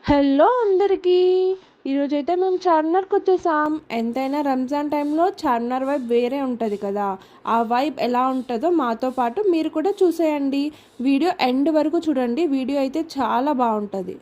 Hello అందరికీ. ఈరోజైతే మేము చార్మినార్కి వచ్చేసాం. ఎంతైనా రంజాన్ టైంలో చార్మినార్ వైబ్ వేరే ఉంటుంది కదా. ఆ వైబ్ ఎలా ఉంటుందో మాతో పాటు మీరు కూడా చూసేయండి. వీడియో ఎండ్ వరకు చూడండి. వీడియో అయితే చాలా బాగుంటుంది.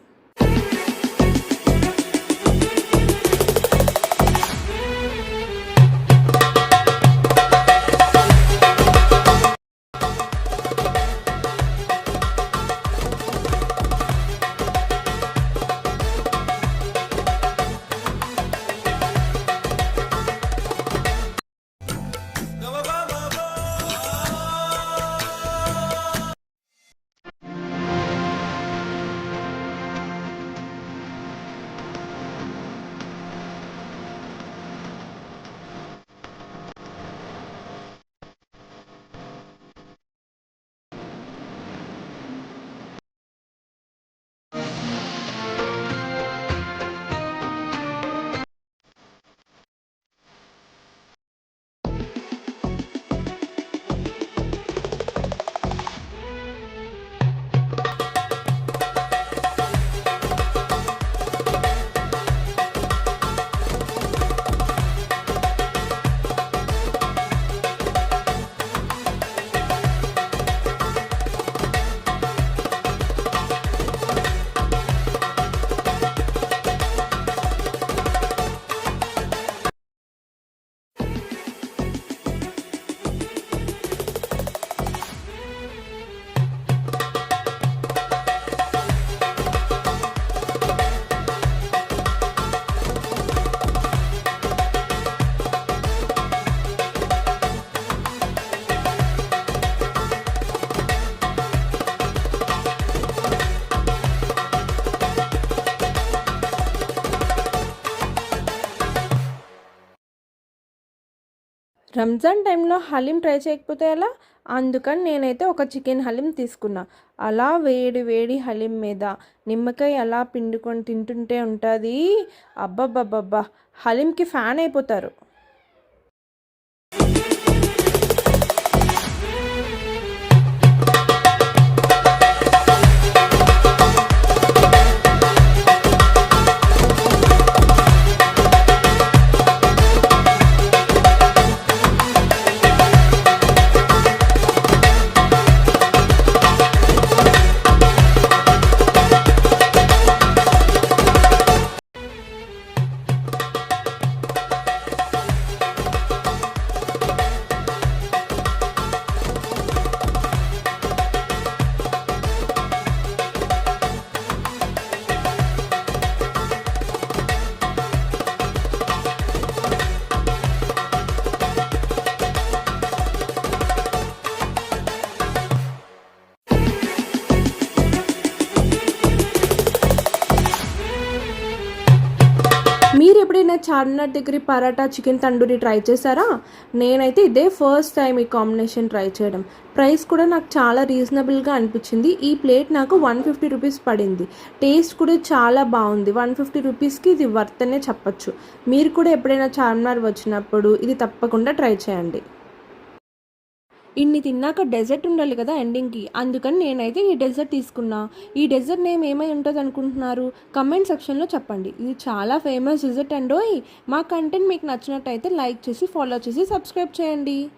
రంజాన్ టైంలో హలీం ట్రై చేయకపోతే ఎలా? అందుకని నేనైతే ఒక చికెన్ హలీం తీసుకున్నా. అలా వేడి వేడి హలీం మీద నిమ్మకాయ అలా పిండుకొని తింటుంటే ఉంటుంది. అబ్బబ్బబ్బబ్బా, హలీంకి ఫ్యాన్ అయిపోతారు. మీరు ఎప్పుడైనా చార్మినార్ దగ్గర పరాటా చికెన్ తండూరి ట్రై చేశారా? నేనైతే ఇదే ఫస్ట్ టైం ఈ కాంబినేషన్ ట్రై చేయడం. ప్రైస్ కూడా నాకు చాలా రీజనబుల్గా అనిపించింది. ఈ ప్లేట్ నాకు 150 రూపీస్ పడింది. టేస్ట్ కూడా చాలా బాగుంది. 150 రూపీస్కి ఇది వర్త్ అనే చెప్పచ్చు. మీరు కూడా ఎప్పుడైనా చార్మినార్ వచ్చినప్పుడు ఇది తప్పకుండా ట్రై చేయండి. ఇన్ని తిన్నాక డెజర్ట్ ఉండాలి కదా ఎండింగ్కి. అందుకని నేనైతే ఈ డెజర్ట్ తీసుకున్నా. ఈ డెజర్ట్ నేమ్ ఏమై ఉంటుంది అనుకుంటున్నారు? కమెంట్ సెక్షన్లో చెప్పండి. ఇది చాలా ఫేమస్ డెజర్ట్ అండోయ్. మా కంటెంట్ మీకు నచ్చినట్టయితే లైక్ చేసి, ఫాలో చేసి, సబ్స్క్రైబ్ చేయండి.